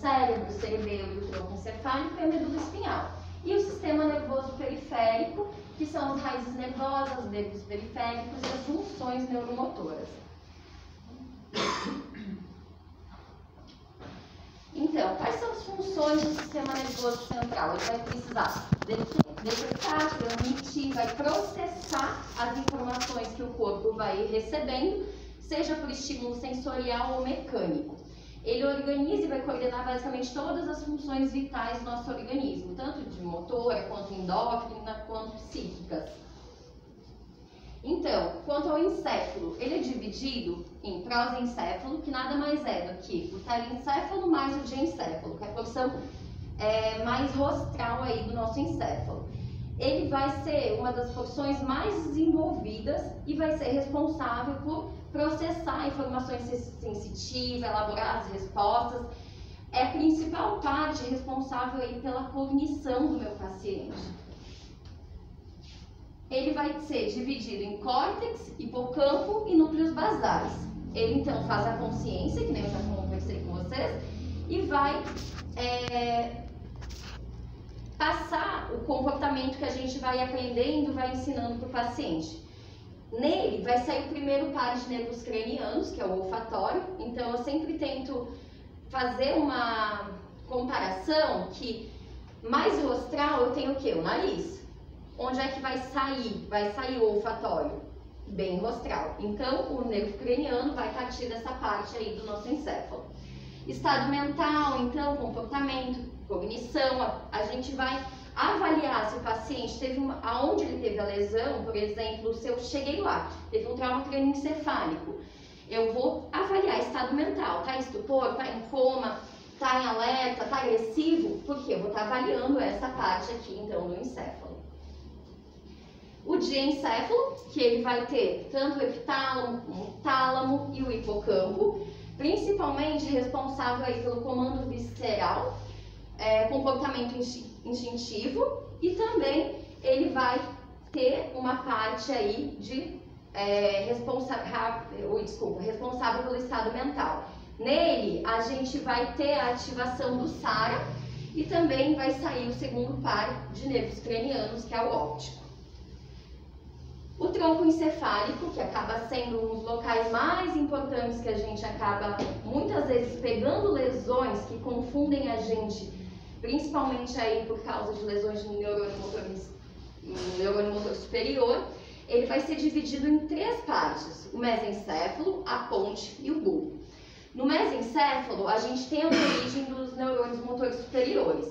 cérebro, cerebelo, tronco encefálico e a medula espinhal. E o sistema nervoso periférico, que são as raízes nervosas, os nervos periféricos e as funções neuromotoras. Então, quais são as funções do sistema nervoso central? Ele vai precisar detectar, transmitir, vai processar as informações que o corpo vai recebendo, seja por estímulo sensorial ou mecânico. Ele organiza e vai coordenar basicamente todas as funções vitais do nosso organismo, tanto de motora, quanto endócrina, quanto psíquicas. Então, quanto ao encéfalo, ele é dividido em prosencéfalo, que nada mais é do que o telencéfalo mais o diencéfalo, que é a porção mais rostral aí do nosso encéfalo. Ele vai ser uma das porções mais desenvolvidas e vai ser responsável por processar informações sensitivas, elaborar as respostas. É a principal parte responsável aí pela cognição do meu paciente. Ele vai ser dividido em córtex, hipocampo e núcleos basais. Ele então faz a consciência, que nem eu já conversei com vocês, e vai passar o comportamento que a gente vai aprendendo, vai ensinando para o paciente. Nele vai sair o primeiro par de nervos cranianos, que é o olfatório. Então eu sempre tento fazer uma comparação que mais rostral eu tenho o quê? O nariz. Onde é que vai sair? Vai sair o olfatório? Bem rostral. Então, o nervo craniano vai partir dessa parte aí do nosso encéfalo. Estado mental, então, comportamento, cognição. A gente vai avaliar se o paciente teve aonde ele teve a lesão, por exemplo, se eu cheguei lá, teve um trauma crânioencefálico. Eu vou avaliar estado mental. Tá em estupor? Tá em coma? Tá em alerta? Tá agressivo? Porque eu vou estar avaliando essa parte aqui, então, do encéfalo. O diencéfalo, que ele vai ter tanto o epitálamo, o tálamo e o hipocampo, principalmente responsável aí pelo comando visceral, comportamento instintivo, e também ele vai ter uma parte aí de responsável pelo estado mental. Nele, a gente vai ter a ativação do SARA e também vai sair o segundo par de nervos cranianos, que é o óptico. O tronco encefálico, que acaba sendo um dos locais mais importantes que a gente acaba muitas vezes pegando lesões que confundem a gente, principalmente aí por causa de lesões de neurônio motor superior. Ele vai ser dividido em três partes: o mesencéfalo, a ponte e o bulbo. No mesencéfalo, a gente tem a origem dos neurônios motores superiores.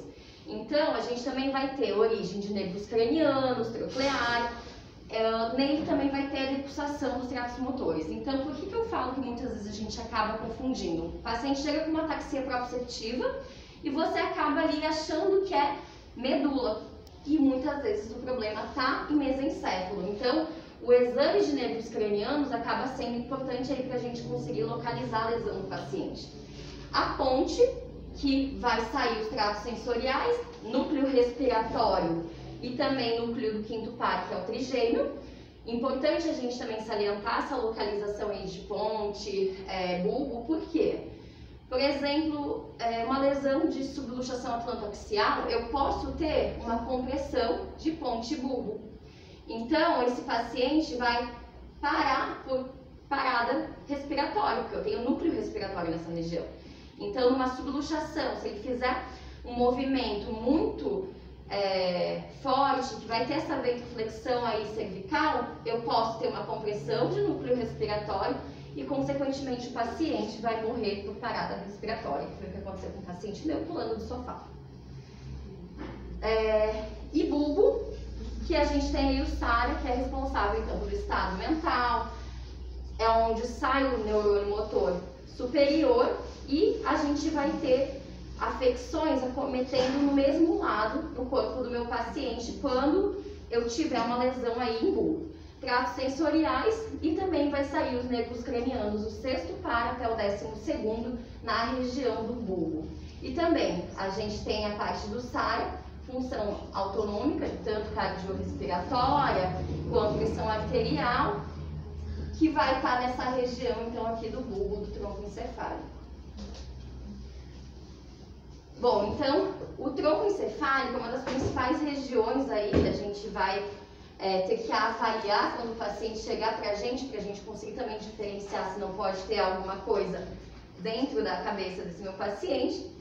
Então, a gente também vai ter a origem de nervos cranianos, troclear. Nele também vai ter a depuração dos tratos motores. Então, por que eu falo que muitas vezes a gente acaba confundindo? O paciente chega com uma ataxia proprioceptiva e você acaba ali achando que é medula. E muitas vezes o problema está em mesencéfalo. Então, o exame de nervos cranianos acaba sendo importante aí para a gente conseguir localizar a lesão do paciente. A ponte, que vai sair os tratos sensoriais, núcleo respiratório e também núcleo do quinto par, que é o trigêmeo. Importante a gente também salientar essa localização aí de ponte, bulbo, por quê? Por exemplo, uma lesão de subluxação atlantoaxial, eu posso ter uma compressão de ponte bulbo. Então, esse paciente vai parar por parada respiratória, porque eu tenho núcleo respiratório nessa região. Então, numa subluxação, se ele fizer um movimento muito forte, que vai ter essa ventroflexão aí cervical, eu posso ter uma compressão de núcleo respiratório e, consequentemente, o paciente vai morrer por parada respiratória, que foi o que aconteceu com o paciente meu pulando do sofá. E bulbo, que a gente tem aí o SARA, que é responsável, então, pelo estado mental, é onde sai o neurônio motor superior, e a gente vai ter afecções acometendo no mesmo lado do corpo do meu paciente quando eu tiver uma lesão aí em bulbo. Tratos sensoriais, e também vai sair os nervos cranianos, o sexto par até o 12º, na região do bulbo. E também a gente tem a parte do SARA, função autonômica, tanto cardiorrespiratória quanto pressão arterial, que vai estar nessa região, então, aqui do bulbo do tronco encefálico. Bom, então, o tronco encefálico é uma das principais regiões aí que a gente vai ter que avaliar quando o paciente chegar pra gente conseguir também diferenciar se não pode ter alguma coisa dentro da cabeça desse meu paciente.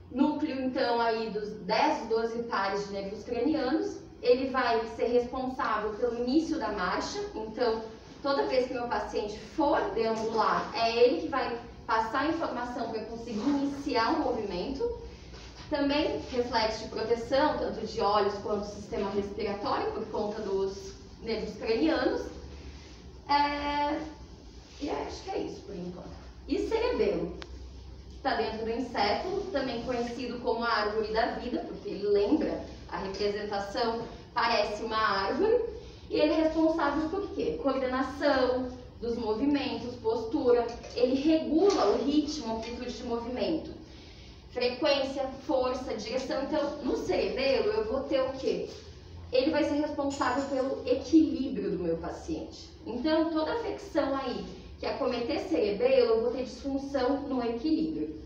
Núcleo, então, aí dos 10, 12 pares de nervos cranianos, ele vai ser responsável pelo início da marcha, então, toda vez que meu paciente for deambular, é ele que vai passar a informação para eu conseguir iniciar o movimento. Também reflexo de proteção, tanto de olhos quanto do sistema respiratório, por conta dos nervos cranianos. E acho que é isso por enquanto. E cerebelo, que está dentro do encéfalo, também conhecido como a árvore da vida, porque ele lembra, a representação parece uma árvore, e ele é responsável por quê? Coordenação dos movimentos, postura, ele regula o ritmo, a amplitude de movimento. Frequência, força, direção. Então, no cerebelo, eu vou ter o quê? Ele vai ser responsável pelo equilíbrio do meu paciente. Então, toda afecção aí que acometer cerebelo, eu vou ter disfunção no equilíbrio.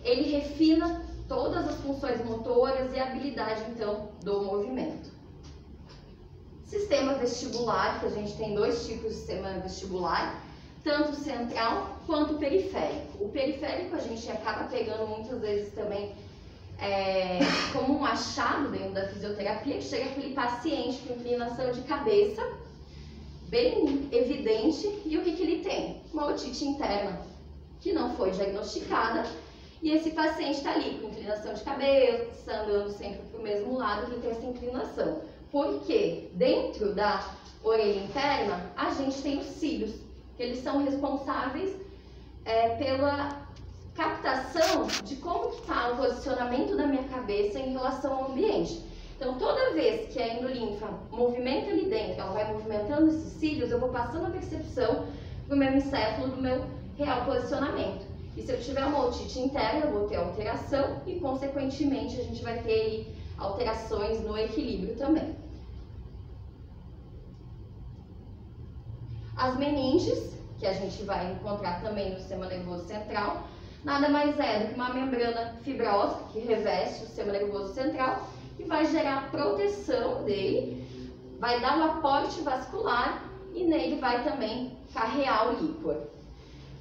Ele refina todas as funções motoras e a habilidade, então, do movimento. Sistema vestibular, que a gente tem dois tipos de sistema vestibular, tanto central quanto periférico. O periférico a gente acaba pegando muitas vezes também como um achado dentro da fisioterapia, que chega aquele paciente com inclinação de cabeça, bem evidente, e o que ele tem? Uma otite interna, que não foi diagnosticada, e esse paciente está ali com inclinação de cabeça, andando sempre para o mesmo lado, que tem essa inclinação. Porque dentro da orelha interna, a gente tem os cílios, que eles são responsáveis pela captação de como está o posicionamento da minha cabeça em relação ao ambiente. Então, toda vez que a endolinfa movimenta ali dentro, ela vai movimentando esses cílios, eu vou passando a percepção do meu encéfalo, do meu real posicionamento. E se eu tiver uma otite interna, eu vou ter alteração e, consequentemente, a gente vai ter aí alterações no equilíbrio também. As meninges, que a gente vai encontrar também no sistema nervoso central, nada mais é do que uma membrana fibrosa que reveste o sistema nervoso central e vai gerar proteção dele, vai dar um aporte vascular e nele vai também carrear o líquor.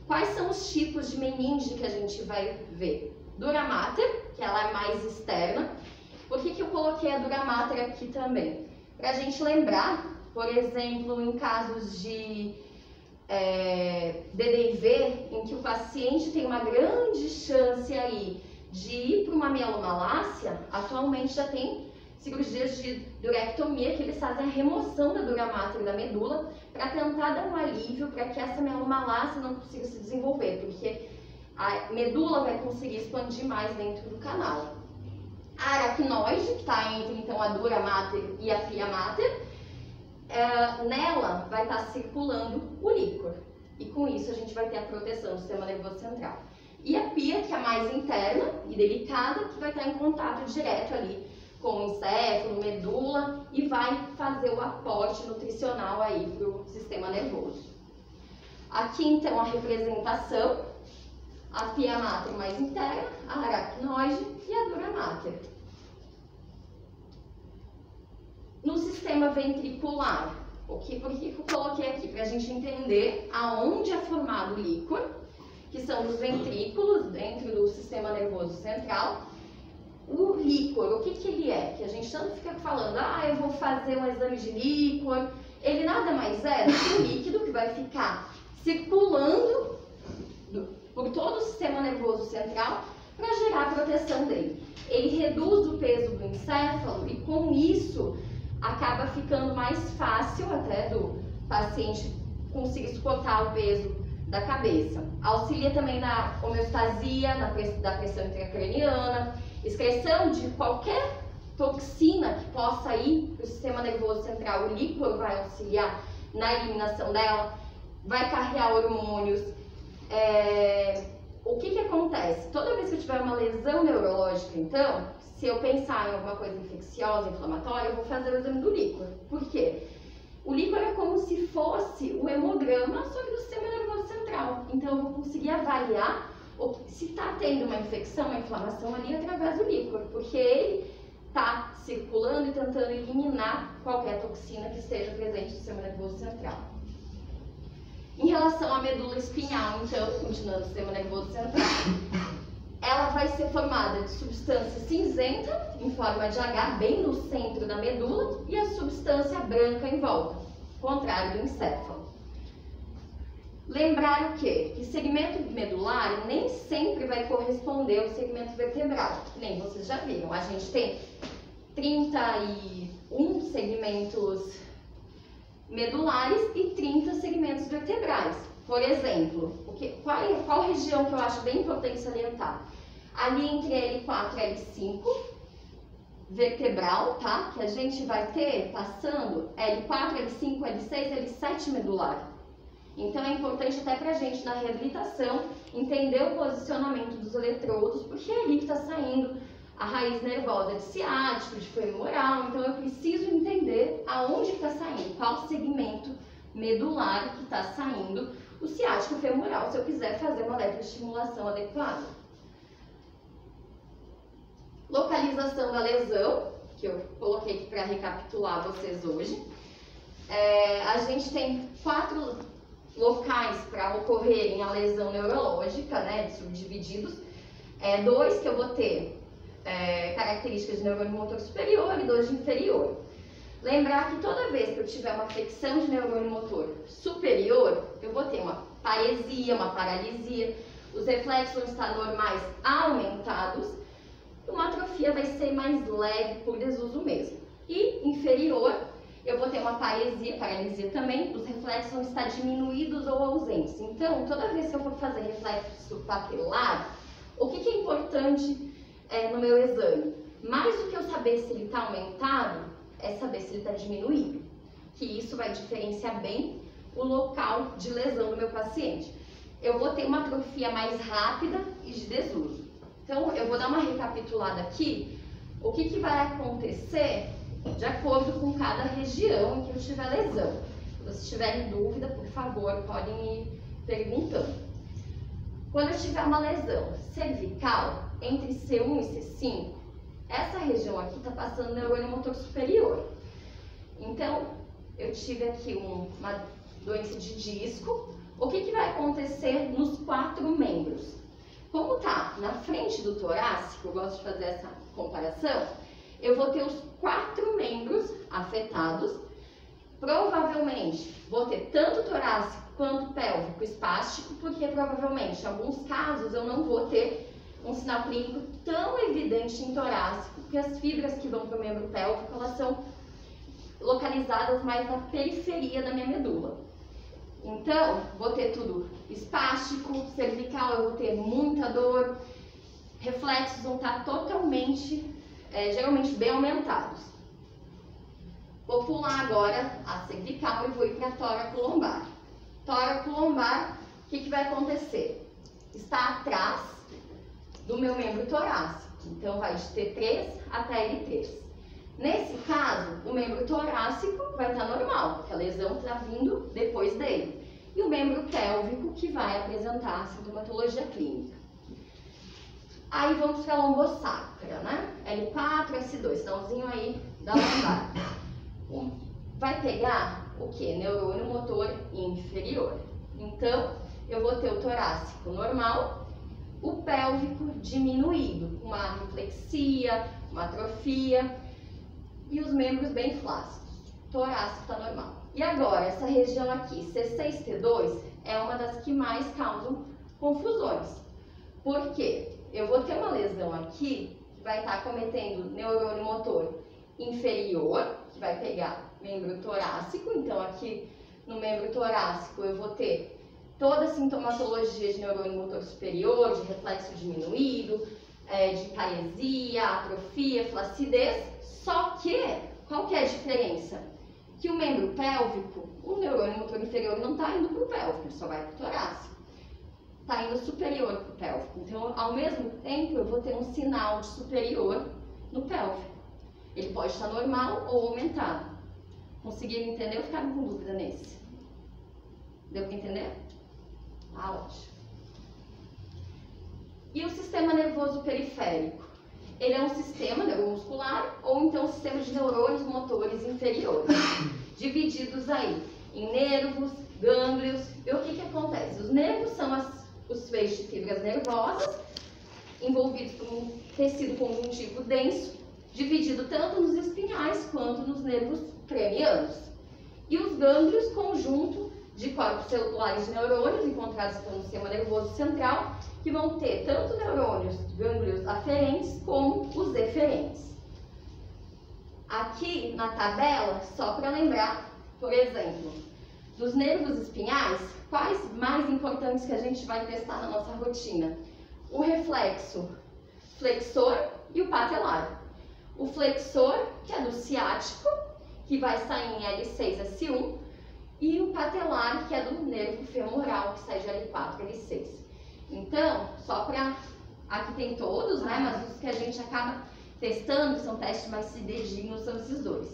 Quais são os tipos de meninge que a gente vai ver? Dura mater, que ela é mais externa. Por que eu coloquei a dura mater aqui também? Para a gente lembrar, por exemplo, em casos de DDIV, em que o paciente tem uma grande chance aí de ir para uma mielomalácia, atualmente já tem cirurgias de durectomia que eles fazem a remoção da dura mater da medula para tentar dar um alívio para que essa mielomalácia não consiga se desenvolver, porque a medula vai conseguir expandir mais dentro do canal. A aracnoide, que está entre então a dura mater e a pia mater, nela vai estar circulando o líquor. E com isso a gente vai ter a proteção do sistema nervoso central. E a pia, que é mais interna e delicada, que vai estar em contato direto ali com o encéfalo, medula, e vai fazer o aporte nutricional aí para o sistema nervoso. Aqui então a representação, a pia mater mais interna, a aracnoide e a dura mater. No sistema ventricular, por que eu coloquei aqui? Para a gente entender aonde é formado o líquor, que são os ventrículos dentro do sistema nervoso central. O líquor, o que ele é? Que a gente tanto fica falando, eu vou fazer um exame de líquor. Ele nada mais é do que um líquido que vai ficar circulando por todo o sistema nervoso central para gerar a proteção dele. Ele reduz o peso do encéfalo e com isso acaba ficando mais fácil até do paciente conseguir suportar o peso da cabeça. Auxilia também na homeostasia, da pressão intracraniana, excreção de qualquer toxina que possa ir para o sistema nervoso central. O líquor vai auxiliar na eliminação dela, vai carregar hormônios. O que acontece? Toda vez que eu tiver uma lesão neurológica, então, se eu pensar em alguma coisa infecciosa, inflamatória, eu vou fazer o exame do líquor. Por quê? O líquor é como se fosse o hemograma sobre o sistema nervoso central. Então, eu vou conseguir avaliar Se está tendo uma infecção, uma inflamação ali através do líquor, porque ele está circulando e tentando eliminar qualquer toxina que esteja presente no sistema nervoso central. Em relação à medula espinhal, então, continuando no sistema nervoso central, ela vai ser formada de substância cinzenta, em forma de H, bem no centro da medula, e a substância branca em volta, contrário do encéfalo. Lembrar o quê? Que segmento medular nem sempre vai corresponder ao segmento vertebral, que nem vocês já viram. A gente tem 31 segmentos medulares e 30 segmentos vertebrais. Por exemplo, qual região que eu acho bem importante salientar? Ali entre L4 e L5, vertebral, tá? Que a gente vai ter passando L4, L5, L6, L7 medular. Então é importante até pra gente na reabilitação entender o posicionamento dos eletrodos, porque é ali que está saindo a raiz nervosa de ciático, de femoral, então eu preciso entender aonde está saindo, qual segmento medular que está saindo o ciático femoral, se eu quiser fazer uma eletroestimulação adequada. Localização da lesão, que eu coloquei aqui para recapitular vocês hoje. A gente tem 4 locais para ocorrerem a lesão neurológica, né, subdivididos. 2 que eu vou ter características de neurônio motor superior e 2 de inferior. Lembrar que toda vez que eu tiver uma afecção de neurônio motor superior, eu vou ter uma paresia, uma paralisia, os reflexos vão estar normais aumentados, uma atrofia vai ser mais leve por desuso mesmo. E inferior, eu vou ter uma paresia, paralisia também, os reflexos vão estar diminuídos ou ausentes. Então, toda vez que eu for fazer reflexo papilar, o que é importante no meu exame? Mais do que eu saber se ele está aumentado, é saber se ele está diminuído. Que isso vai diferenciar bem o local de lesão do meu paciente. Eu vou ter uma atrofia mais rápida e de desuso. Então, eu vou dar uma recapitulada aqui, o que vai acontecer de acordo com cada região em que eu tiver lesão. Se vocês tiverem dúvida, por favor, podem ir perguntando. Quando eu tiver uma lesão cervical entre C1 e C5, essa região aqui está passando neurônio motor superior. Então, eu tive aqui uma doença de disco. O que vai acontecer nos 4 membros? Como está na frente do torácico, eu gosto de fazer essa comparação, eu vou ter os 4 membros afetados. Provavelmente vou ter tanto torácico quanto pélvico espástico, porque provavelmente em alguns casos eu não vou ter um sinal clínico tão evidente em torácico, porque as fibras que vão para o membro pélvico, elas são localizadas mais na periferia da minha medula. Então, vou ter tudo espástico, cervical eu vou ter muita dor, reflexos vão estar totalmente, geralmente bem aumentados. Vou pular agora a cervical e vou ir para a tóraco-lombar. Tóraco-lombar, o que vai acontecer? Está atrás do meu membro torácico, então vai de T3 até L3. Nesse caso, o membro torácico vai estar normal, porque a lesão está vindo depois dele. E o membro pélvico que vai apresentar a sintomatologia clínica. Aí vamos para a lombosacra, né? L4, S2, sinalzinho aí da lombar. Vai pegar o que? Neurônio motor inferior. Então, eu vou ter o torácico normal, o pélvico diminuído, uma reflexia, uma atrofia e os membros bem flácidos. Torácico está normal. E agora, essa região aqui, C6, T2, é uma das que mais causam confusões. Por quê? Eu vou ter uma lesão aqui que vai estar cometendo neurônio motor inferior, que vai pegar membro torácico. Então, aqui no membro torácico eu vou ter toda a sintomatologia de neurônio motor superior, de reflexo diminuído, de paresia, atrofia, flacidez. Só que, qual que é a diferença? Que o membro pélvico, o neurônio motor inferior não está indo para o pélvico, só vai para o torácico. Está indo superior para o pélvico. Então, ao mesmo tempo, eu vou ter um sinal de superior no pélvico. Ele pode estar normal ou aumentado. Conseguiram entender ou ficaram com dúvida nesse? Deu para entender? Ah, ótimo. E o sistema nervoso periférico? Ele é um sistema neuromuscular ou então um sistema de neurônios motores inferiores, divididos aí em nervos, gânglios. E o que acontece? Os nervos são os feixes de fibras nervosas, envolvidos por um tecido conjuntivo denso, dividido tanto nos espinhais quanto nos nervos cranianos. E os gânglios, conjunto de corpos celulares de neurônios encontrados no sistema nervoso central, que vão ter tanto neurônios, gânglios aferentes, como os eferentes. Aqui na tabela, só para lembrar, por exemplo, dos nervos espinhais, quais mais importantes que a gente vai testar na nossa rotina? O reflexo flexor e o patelar. O flexor, que é do ciático, que vai sair em L6-S1, e o patelar, que é do nervo femoral, que sai de L4-L6. Então, só para... Aqui tem todos, né? Mas os que a gente acaba testando, que são testes mais fidedignos, são esses dois.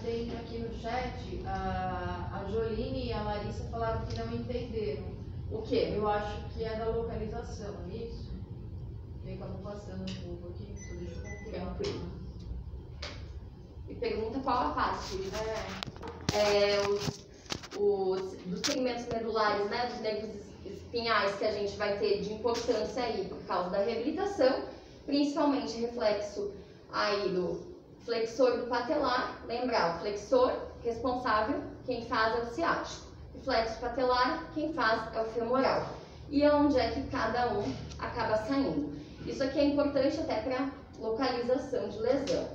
Tem aqui no chat, a Joline e a Larissa falaram que não entenderam. O quê? Eu acho que é da localização, é isso? E aí acabou passando um pouco aqui, só deixa eu confirmar. Tranquilo. E pergunta qual a parte? Dos segmentos medulares, né? Dos nervos espinhais que a gente vai ter de importância aí por causa da reabilitação, principalmente reflexo aí do flexor do patelar. Lembrar, o flexor responsável, quem faz é o ciático. O flexo patelar, quem faz é o femoral. E onde é que cada um acaba saindo. Isso aqui é importante até para localização de lesão.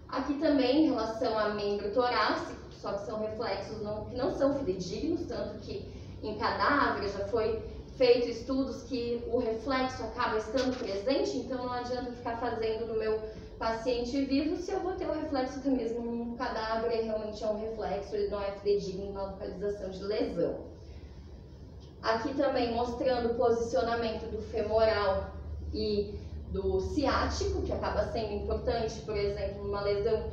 Aqui também em relação a membro torácico, só que são reflexos que não são fidedignos, tanto que em cadáver já foi feito estudos que o reflexo acaba estando presente, então não adianta ficar fazendo no meu paciente vivo se eu vou ter o reflexo até mesmo no cadáver e realmente é um reflexo, ele não é fidedigno na localização de lesão. Aqui também mostrando o posicionamento do femoral e do ciático, que acaba sendo importante, por exemplo, numa lesão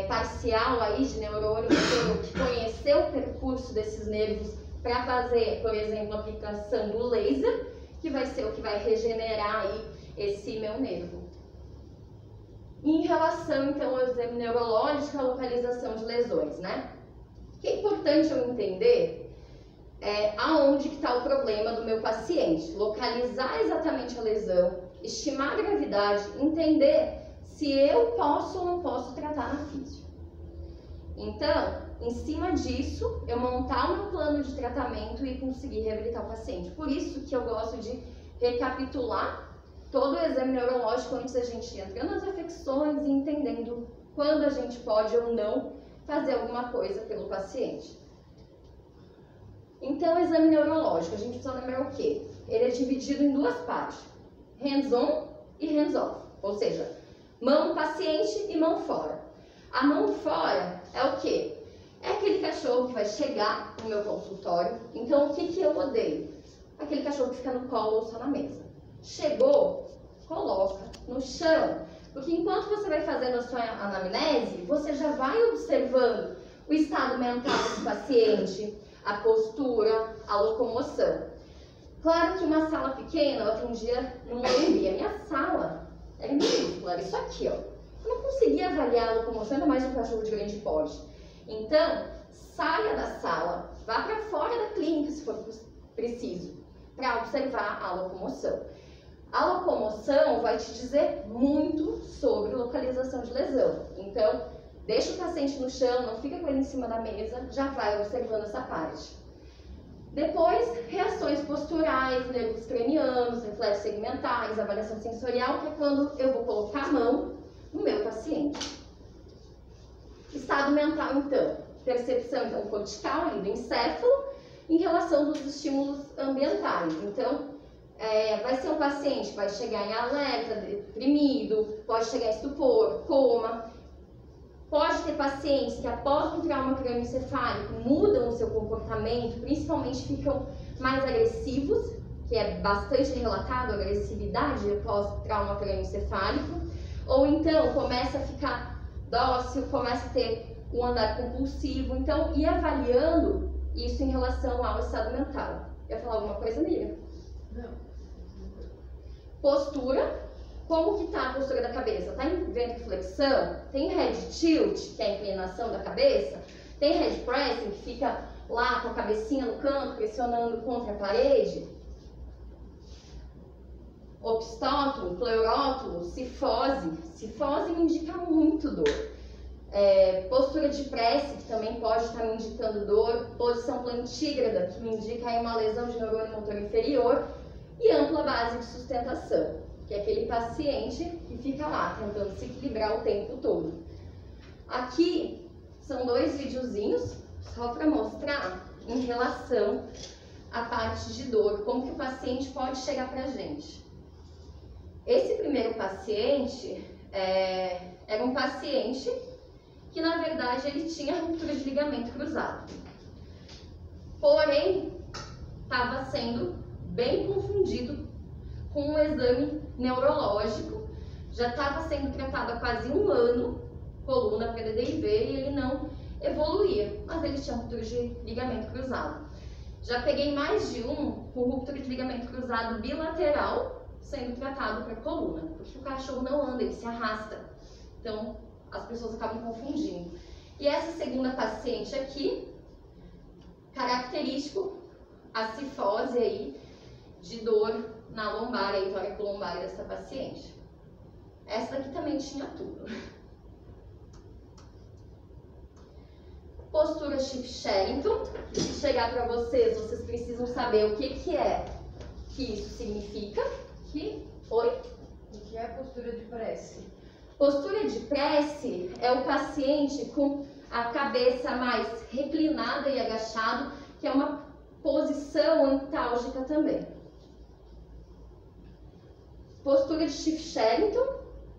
parcial aí de neurônio, que conhecer o percurso desses nervos para fazer, por exemplo, a aplicação do laser, que vai ser o que vai regenerar aí esse meu nervo. Em relação, então, ao exame neurológico, a localização de lesões, né? O que é importante eu entender aonde que está o problema do meu paciente, localizar exatamente a lesão, estimar a gravidade, entender se eu posso ou não posso tratar na físio. Então, em cima disso, eu montar o meu plano de tratamento e conseguir reabilitar o paciente. Por isso que eu gosto de recapitular todo o exame neurológico antes da gente entrar nas afecções e entendendo quando a gente pode ou não fazer alguma coisa pelo paciente. Então, o exame neurológico, a gente precisa lembrar o quê? Ele é dividido em duas partes, hands-on e hands-off, ou seja, mão no paciente e mão fora. A mão fora é o quê? É aquele cachorro que vai chegar no meu consultório. Então, o que eu odeio? Aquele cachorro que fica no colo ou só na mesa. Chegou, coloca no chão. Porque enquanto você vai fazendo a sua anamnese, você já vai observando o estado mental do paciente, a postura, a locomoção. Claro que uma sala pequena, eu atendia no Morumbi. A minha sala era minúscula, era isso aqui, ó. Eu não conseguia avaliar a locomoção, ainda mais um cachorro de grande porte. Então, saia da sala, vá para fora da clínica, se for preciso, para observar a locomoção. A locomoção vai te dizer muito sobre localização de lesão. Então, deixa o paciente no chão, não fica com ele em cima da mesa, já vai observando essa parte. Depois, reações posturais, nervos cranianos, reflexos segmentais, avaliação sensorial, que é quando eu vou colocar a mão no meu paciente. Estado mental, então, percepção então, cortical, ali do encéfalo, em relação dos estímulos ambientais. Então, vai ser um paciente que vai chegar em alerta, deprimido, pode chegar em estupor, coma. Pode ter pacientes que após um trauma crânioencefálico mudam o seu comportamento, principalmente ficam mais agressivos, que é bastante relatado, a agressividade após trauma crânioencefálico, ou então começa a ficar dócil, começa a ter um andar compulsivo. Então, ir avaliando isso em relação ao estado mental. Quer falar alguma coisa, Miriam? Não. Postura. Como que tá a postura da cabeça? Tá em ventroflexão? Tem head tilt, que é a inclinação da cabeça? Tem head pressing, que fica lá com a cabecinha no canto, pressionando contra a parede? Opistótulo, pleurótulo, cifose. Cifose me indica muito dor. Postura de prece, que também pode estar me indicando dor. Posição plantígrada, que me indica aí uma lesão de neurônio motor inferior. E ampla base de sustentação, que é aquele paciente que fica lá tentando se equilibrar o tempo todo. Aqui são 2 videozinhos só para mostrar em relação à parte de dor, como que o paciente pode chegar para a gente. Esse primeiro paciente era um paciente que, na verdade, ele tinha ruptura de ligamento cruzado. Porém, estava sendo bem confundido com um exame neurológico. Já estava sendo tratado há quase 1 ano, coluna PDD-IV, e ele não evoluía, mas ele tinha ruptura de ligamento cruzado. Já peguei mais de um com ruptura de ligamento cruzado bilateral, sendo tratado para coluna, porque o cachorro não anda, ele se arrasta. Então, as pessoas acabam confundindo. E essa segunda paciente aqui, característico, a cifose aí, de dor na lombar, aí, toracolombar dessa paciente. Essa daqui também tinha tudo. Postura Schiff-Sherrington, que se chegar para vocês, vocês precisam saber o que isso significa. O que é postura de prece? Postura de prece é o paciente com a cabeça mais reclinada e agachado, que é uma posição antálgica também. Postura de Schiff-Sherrington,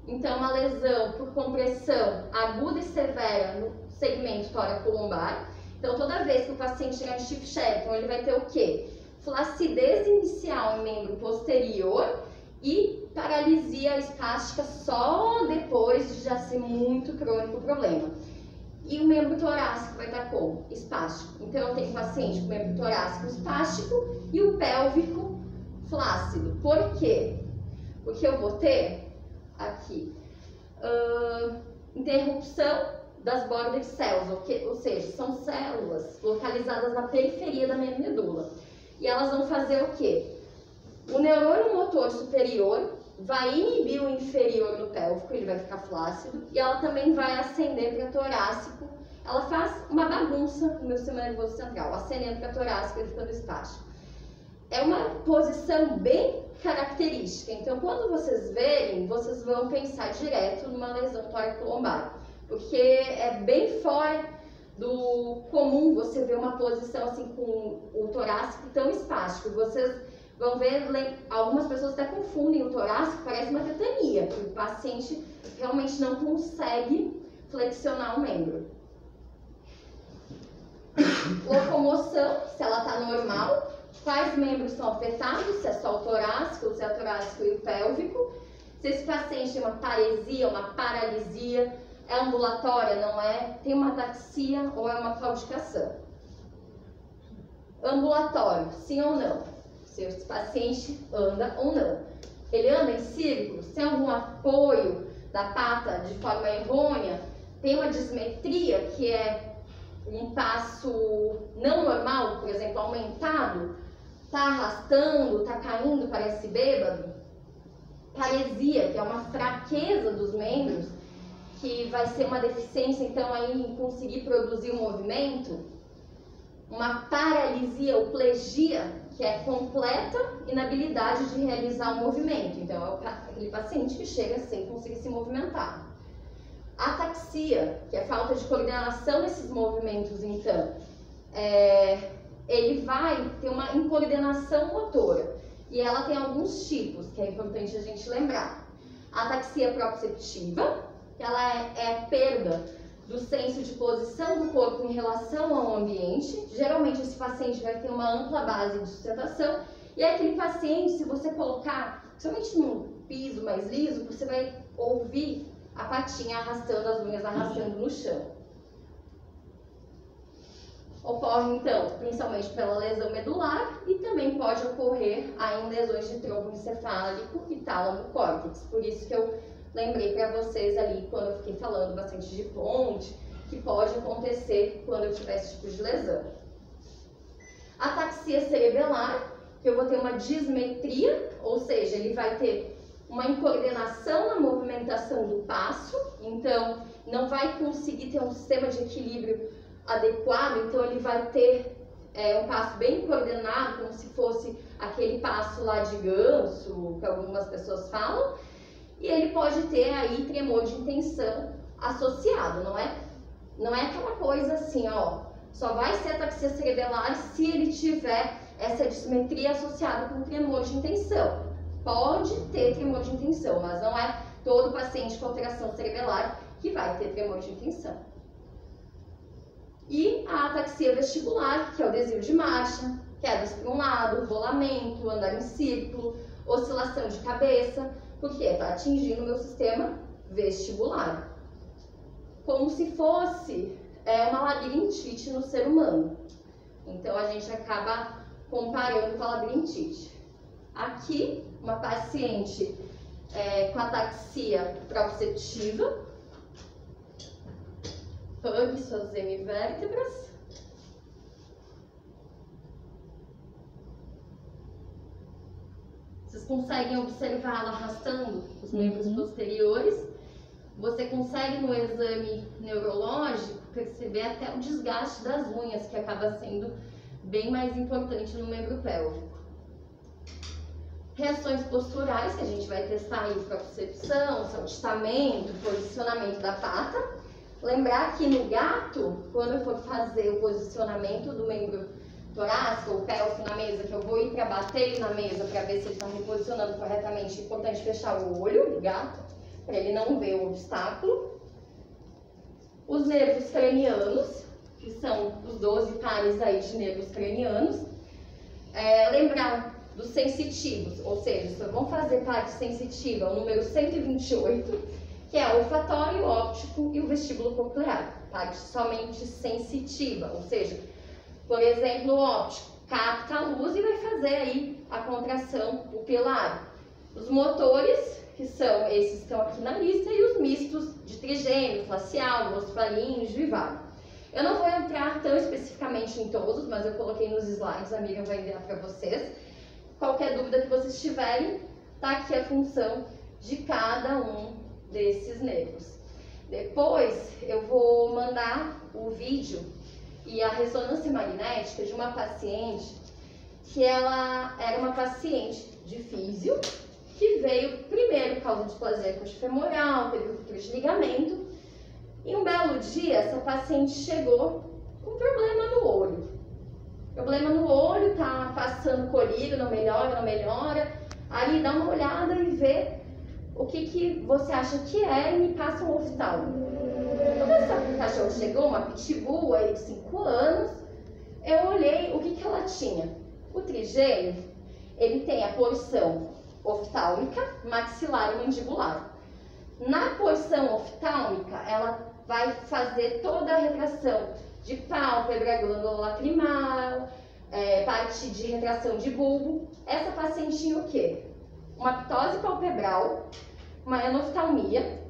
então uma lesão por compressão aguda e severa no segmento toracolombar. Então toda vez que o paciente chegar em Schiff-Sherrington, ele vai ter o quê? Flacidez inicial em membro posterior e paralisia espástica só depois de já ser muito crônico o problema. E o membro torácico vai estar como? Espástico. Então eu tenho paciente com membro torácico espástico e o pélvico flácido. Por quê? Porque eu vou ter aqui interrupção das border cells, ou seja, são células localizadas na periferia da minha medula. E elas vão fazer o quê? O neurônio motor superior vai inibir o inferior no pélvico, ele vai ficar flácido, e ela também vai ascender para torácico. Ela faz uma bagunça no meu sistema nervoso central, ascendendo para torácico e ficando espástico. É uma posição bem característica, então quando vocês verem, vocês vão pensar direto numa lesão toracolombar, porque é bem fora do comum você ver uma posição assim com o torácico tão espástico. Vocês vão ver, algumas pessoas até confundem o torácico, parece uma tetania, porque o paciente realmente não consegue flexionar o membro. Locomoção, se ela está normal, quais membros são afetados, se é só o torácico, se é o torácico e o pélvico. Se esse paciente tem uma paresia, uma paralisia, é ambulatória, não é? Tem uma ataxia ou é uma claudicação? Ambulatório, sim ou não? Se esse paciente anda ou não. Ele anda em círculos, tem algum apoio da pata de forma errônea, tem uma dismetria, que é um passo não normal, por exemplo, aumentado, tá arrastando, tá caindo, parece bêbado. Paresia, que é uma fraqueza dos membros, que vai ser uma deficiência, então, aí em conseguir produzir o movimento. Uma paralisia ou plegia, que é completa inabilidade de realizar o movimento. Então, é aquele paciente que chega sem conseguir se movimentar. Ataxia, que é falta de coordenação nesses movimentos, então, ele vai ter uma incoordenação motora. E ela tem alguns tipos, que é importante a gente lembrar. A ataxia proprioceptiva, que ela é a perda do senso de posição do corpo em relação ao ambiente. Geralmente esse paciente vai ter uma ampla base de sustentação. E é aquele paciente, se você colocar, principalmente num piso mais liso, você vai ouvir a patinha arrastando, as unhas arrastando no chão. Ocorre, então, principalmente pela lesão medular e também pode ocorrer em lesões de tronco encefálico e tálamo córtex. Por isso que eu lembrei para vocês ali, quando eu fiquei falando bastante de ponte, que pode acontecer quando eu tiver esse tipo de lesão. Ataxia cerebelar, que eu vou ter uma dismetria, ou seja, ele vai ter uma incoordenação na movimentação do passo, então não vai conseguir ter um sistema de equilíbrio adequado, então ele vai ter um passo bem coordenado, como se fosse aquele passo lá de ganso, que algumas pessoas falam, e ele pode ter aí tremor de intenção associado, não é aquela coisa assim, ó, só vai ser ataxia cerebelar se ele tiver essa dismetria associada com tremor de intenção. Pode ter tremor de intenção, mas não é todo paciente com alteração cerebelar que vai ter tremor de intenção. E a ataxia vestibular, que é o desvio de marcha, quedas para um lado, rolamento, andar em círculo, oscilação de cabeça, porque está atingindo o meu sistema vestibular. Como se fosse uma labirintite no ser humano. Então a gente acaba comparando com a labirintite. Aqui, uma paciente com ataxia proprioceptiva, ergue suas hemivértebras. Vocês conseguem observar ela arrastando os membros posteriores. Você consegue no exame neurológico perceber até o desgaste das unhas, que acaba sendo bem mais importante no membro pélvico. Reações posturais, que a gente vai testar aí propriocepção, saltitamento, posicionamento da pata. Lembrar que no gato, quando eu for fazer o posicionamento do membro torácico ou pélvico na mesa, que eu vou ir para bater na mesa para ver se ele está reposicionando corretamente, é importante fechar o olho do gato, para ele não ver o obstáculo. Os nervos cranianos, que são os 12 pares aí de nervos cranianos. Lembrar dos sensitivos, ou seja, só vão fazer parte sensitiva o número 128, que é o olfatório, óptico e o vestíbulo coclear, parte somente sensitiva, ou seja, por exemplo, o óptico capta a luz e vai fazer aí a contração pupilar. Os motores, que são esses que estão aqui na lista, e os mistos de trigêmeo, facial, glossopalíneo, juival. Eu não vou entrar tão especificamente em todos, mas eu coloquei nos slides, a Miriam vai enviar para vocês. Qualquer dúvida que vocês tiverem, tá aqui a função de cada um desses nervos. Depois eu vou mandar o vídeo e a ressonância magnética de uma paciente que ela era uma paciente de físio, que veio primeiro por causa de displasia coxofemoral, teve ruptura de ligamento, e um belo dia essa paciente chegou com problema no olho. Problema no olho, tá passando colírio, não melhora. Aí dá uma olhada e vê o que você acha que é e me passa um oftalmo. Quando essa cachorra chegou, uma pitbull aí de 5 anos, eu olhei o que ela tinha. O trigêmeo, ele tem a porção oftálmica, maxilar e mandibular. Na porção oftálmica, ela vai fazer toda a retração de pálpebra, glândula lacrimal, parte de retração de bulbo. Essa paciente tinha o quê? Uma ptose palpebral, uma anoftalmia,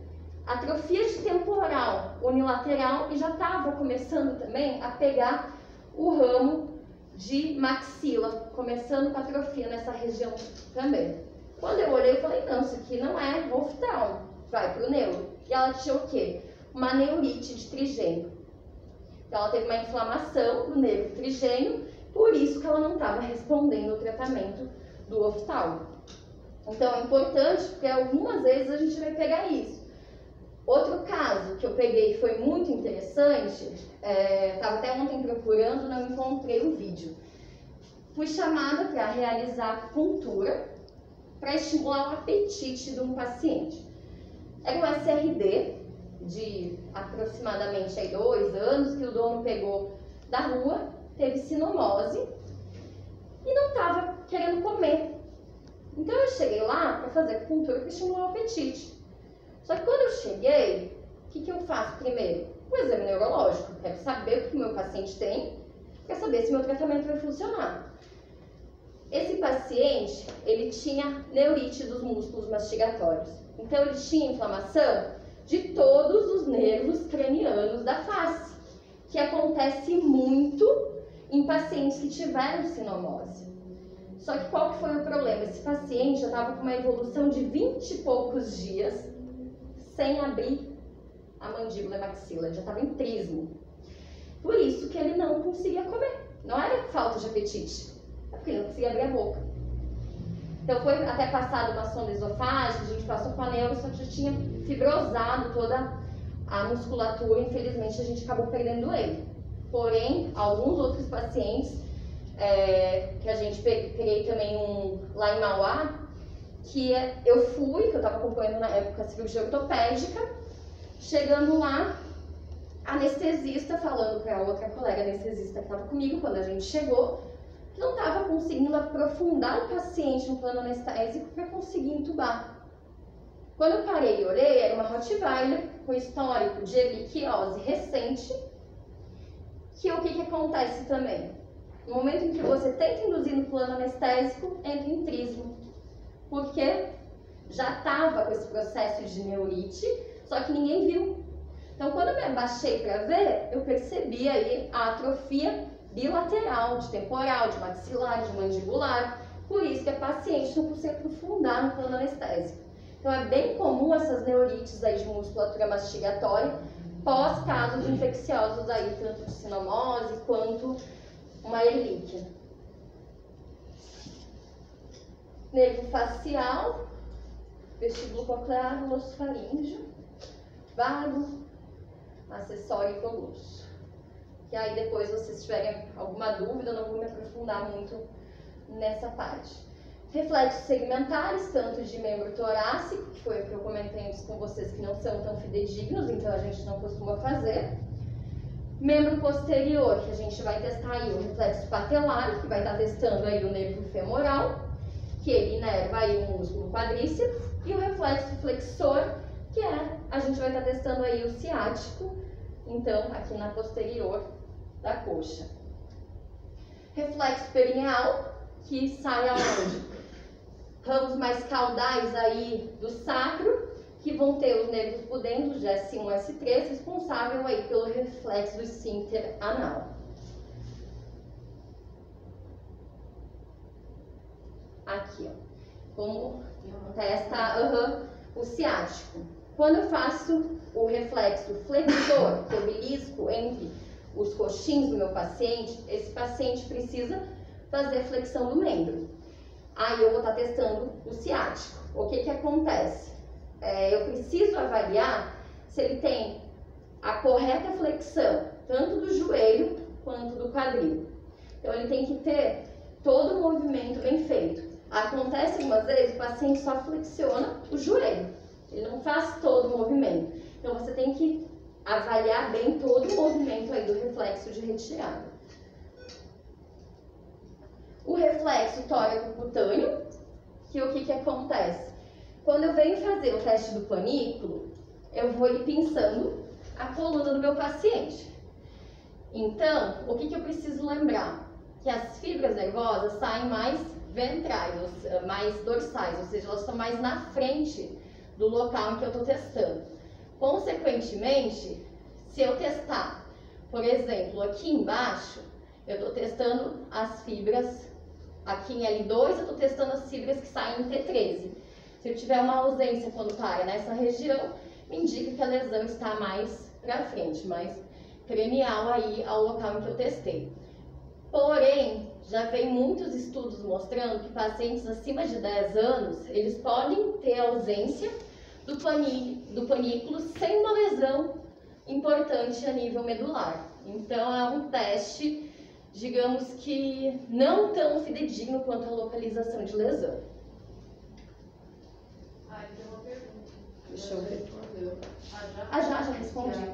atrofia de temporal unilateral e já estava começando também a pegar o ramo de maxila, começando com atrofia nessa região também. Quando eu olhei, eu falei, não, isso aqui não é oftalmo, vai para o neuro. E ela tinha o quê? Uma neurite de trigêmeo. Então, ela teve uma inflamação do nervo trigêmeo, por isso que ela não estava respondendo ao tratamento do oftalmo. Então, é importante, porque algumas vezes a gente vai pegar isso. Outro caso que eu peguei que foi muito interessante, estava até ontem procurando, não encontrei o vídeo. Fui chamada para realizar acupuntura para estimular o apetite de um paciente. Era um SRD de aproximadamente 2 anos, que o dono pegou da rua, teve sinomose e não estava querendo comer. Então eu cheguei lá para fazer acupuntura para estimular o apetite. Só que quando eu cheguei, o que eu faço primeiro? O exame neurológico, quero saber o que o meu paciente tem, para saber se meu tratamento vai funcionar. Esse paciente, ele tinha neurite dos músculos mastigatórios. Então, ele tinha inflamação de todos os nervos cranianos da face, que acontece muito em pacientes que tiveram sinomose. Só que qual que foi o problema? Esse paciente já estava com uma evolução de 20 e poucos dias sem abrir a mandíbula e a maxila, ele já estava em trismo. Por isso que ele não conseguia comer. Não era falta de apetite, é porque ele não conseguia abrir a boca. Então foi até passado uma sonda esofágica, a gente passou com a neuro, só que já tinha fibrosado toda a musculatura, infelizmente a gente acabou perdendo ele. Porém, alguns outros pacientes, que a gente peguei também lá em Mauá, que eu fui, que eu estava acompanhando na época a cirurgia ortopédica, chegando lá, a anestesista falando para a outra colega anestesista que estava comigo quando a gente chegou, que não estava conseguindo aprofundar o paciente no plano anestésico para conseguir entubar. Quando eu parei e olhei, era uma Rottweiler com histórico de erliquiose recente, que o que acontece também? No momento em que você tenta induzir no plano anestésico, entra em trismo, porque já estava com esse processo de neurite, só que ninguém viu. Então, quando eu me abaixei para ver, eu percebi aí a atrofia bilateral, de temporal, de maxilar, de mandibular. Por isso que a paciente não consegue aprofundar no plano anestésico. Então, é bem comum essas neurites aí de musculatura mastigatória pós casos infecciosos aí, tanto de sinomose quanto uma erlíquia. Nervo facial, vestíbulo coclear, osso faríngeo, vago, acessório e colosso. E aí depois, se vocês tiverem alguma dúvida, eu não vou me aprofundar muito nessa parte. Reflexos segmentares, tanto de membro torácico, que foi o que eu comentei antes com vocês, que não são tão fidedignos, então a gente não costuma fazer. Membro posterior, que a gente vai testar aí o reflexo patelar, que vai estar testando aí o nervo femoral, que ele inerva aí o músculo quadríceps, e o reflexo flexor, que a gente vai estar testando aí o ciático, então aqui na posterior da coxa. Reflexo perineal, que sai aonde? Ramos mais caudais aí do sacro, que vão ter os nervos pudentes, S1 e S3, responsável aí pelo reflexo do esfíncter anal. Aqui, ó, como testa o ciático. Quando eu faço o reflexo flexor, que eu belisco entre os coxins do meu paciente, esse paciente precisa fazer a flexão do membro. Aí eu vou estar testando o ciático. O que acontece? Eu preciso avaliar se ele tem a correta flexão, tanto do joelho quanto do quadril. Então ele tem que ter todo o movimento bem feito. Acontece algumas vezes o paciente só flexiona o joelho, ele não faz todo o movimento. Então você tem que avaliar bem todo o movimento aí do reflexo de retirada. O reflexo tóraco-cutâneo, que o que acontece? Quando eu venho fazer o teste do panículo, eu vou ir pinçando a coluna do meu paciente. Então, o que eu preciso lembrar? Que as fibras nervosas saem mais ventrais, mais dorsais, ou seja, elas estão mais na frente do local em que eu estou testando. Consequentemente, se eu testar, por exemplo, aqui embaixo, eu estou testando as fibras, aqui em L2 eu estou testando as fibras que saem em T13. Se eu tiver uma ausência quando para nessa região, me indica que a lesão está mais para frente, mais cranial aí ao local em que eu testei. Porém, já vem muitos estudos mostrando que pacientes acima de 10 anos, eles podem ter ausência do panículo sem uma lesão importante a nível medular. Então, é um teste, digamos que não tão fidedigno quanto a localização de lesão. Tem uma pergunta. Deixa eu ver. Já respondi.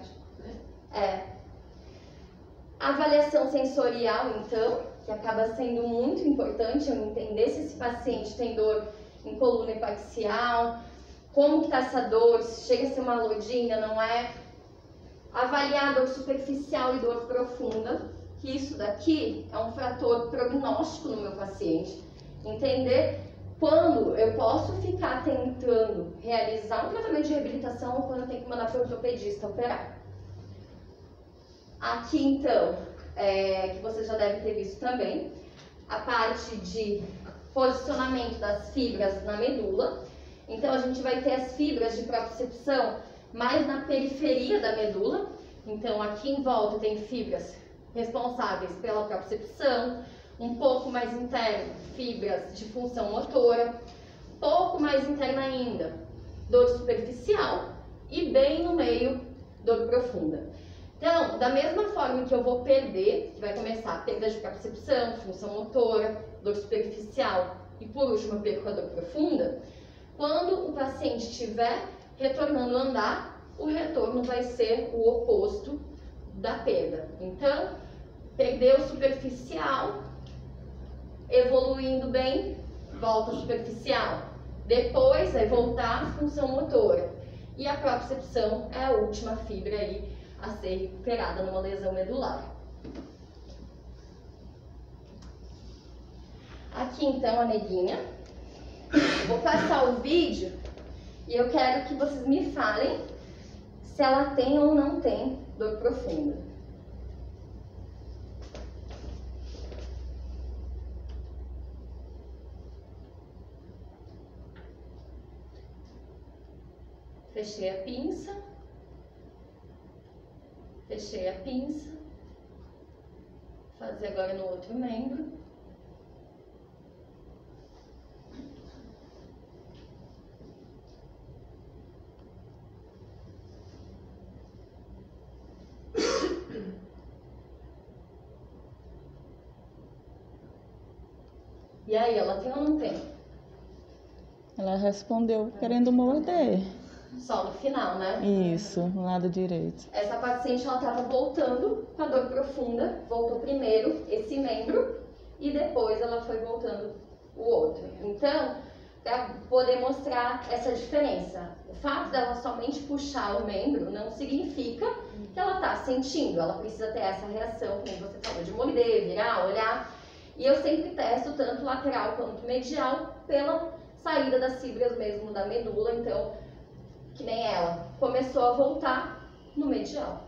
A avaliação sensorial, então, que acaba sendo muito importante eu entender se esse paciente tem dor em coluna epaxial, como que está essa dor, se chega a ser uma lodinha, não é? Avaliar a dor superficial e dor profunda, que isso daqui é um fator prognóstico no meu paciente. Entender quando eu posso ficar tentando realizar um tratamento de reabilitação ou quando eu tenho que mandar para o ortopedista operar. Aqui, então, que vocês já devem ter visto também, a parte de posicionamento das fibras na medula. Então, a gente vai ter as fibras de propriocepção mais na periferia da medula. Então, aqui em volta tem fibras responsáveis pela propriocepção, um pouco mais interno, fibras de função motora, pouco mais interna ainda, dor superficial e bem no meio, dor profunda. Então, da mesma forma que eu vou perder, que vai começar a perda de propriocepção, função motora, dor superficial e por último a perco a dor profunda, quando o paciente estiver retornando a andar, o retorno vai ser o oposto da perda. Então, perdeu superficial, evoluindo bem, volta superficial. Depois vai voltar a função motora. E a propriocepção é a última fibra aí a ser recuperada numa lesão medular. Aqui então a neguinha. Vou passar o vídeo e eu quero que vocês me falem se ela tem ou não tem dor profunda. Fechei a pinça. Fechei a pinça. Vou fazer agora no outro membro. E aí, ela tem ou não tem? Ela respondeu querendo morder. Só no final, né? Isso, no lado direito. Essa paciente, ela estava voltando com a dor profunda. Voltou primeiro esse membro e depois ela foi voltando o outro. Então, para poder mostrar essa diferença, o fato dela somente puxar o membro não significa que ela está sentindo. Ela precisa ter essa reação, como você falou, de morder, virar, olhar. E eu sempre testo tanto lateral quanto medial pela saída das fibras mesmo da medula. Então, que nem ela, começou a voltar no medial.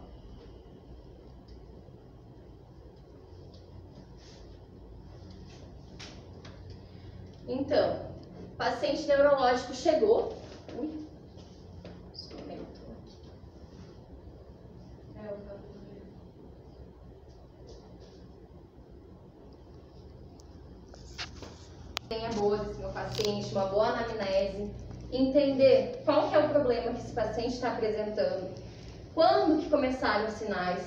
Então, paciente neurológico chegou. Ui, aumentou aqui. É, o cabelo dele. Tenha boa desse meu paciente, uma boa anamnese, entender qual que é o problema que esse paciente está apresentando, quando que começaram os sinais,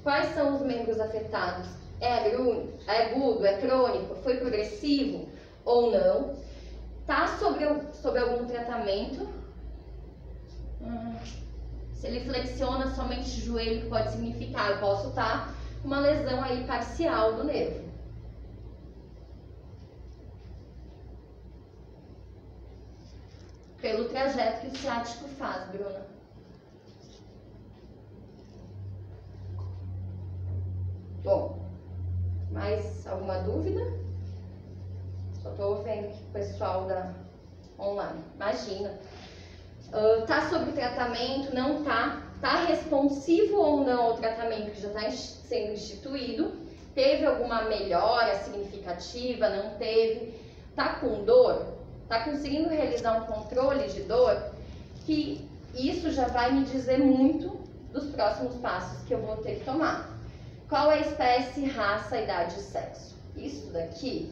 quais são os membros afetados, é agudo, é crônico, foi progressivo ou não, tá sobre algum tratamento, se ele flexiona somente o joelho, pode significar, eu posso estar com uma lesão aí parcial do nervo. Pelo trajeto que o ciático faz, Bruna. Bom, mais alguma dúvida? Só estou vendo aqui o pessoal da online. Imagina. Tá sobre tratamento, não tá? Tá responsivo ou não ao tratamento que já está sendo instituído? Teve alguma melhora significativa? Não teve? Tá com dor? Está conseguindo realizar um controle de dor, que isso já vai me dizer muito dos próximos passos que eu vou ter que tomar. Qual é a espécie, raça, idade e sexo? Isso daqui,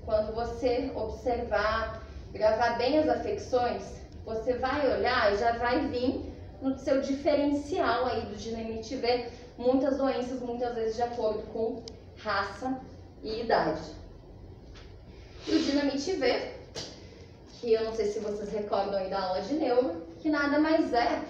quando você observar, gravar bem as afecções, você vai olhar e já vai vir no seu diferencial aí do Dinamite V, muitas doenças, muitas vezes de acordo com raça e idade. E o Dinamite V, que eu não sei se vocês recordam aí da aula de neuro, que nada mais é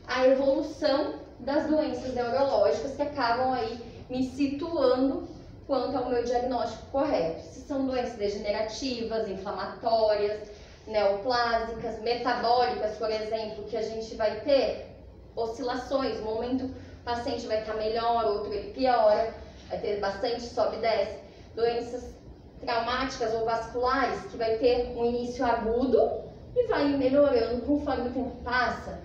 a evolução das doenças neurológicas que acabam aí me situando quanto ao meu diagnóstico correto. Se são doenças degenerativas, inflamatórias, neoplásicas, metabólicas, por exemplo, que a gente vai ter oscilações, um momento o paciente vai estar melhor, outro ele piora. vai ter bastante sobe e desce. Doenças traumáticas ou vasculares, que vai ter um início agudo e vai melhorando conforme o tempo passa.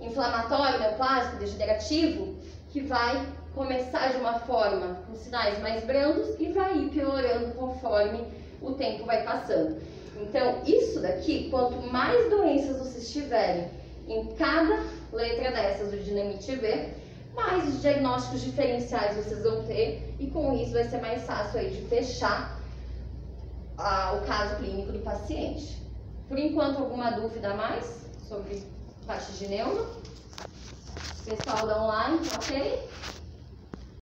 Inflamatório, neoplásico, degenerativo, que vai começar de uma forma com sinais mais brandos e vai ir piorando conforme o tempo vai passando. Então, isso daqui, quanto mais doenças vocês tiverem em cada letra dessas do Dinamite V, mais diagnósticos diferenciais vocês vão ter e com isso vai ser mais fácil aí de fechar o caso clínico do paciente. Por enquanto, alguma dúvida a mais sobre parte de neuro? Pessoal da online, ok?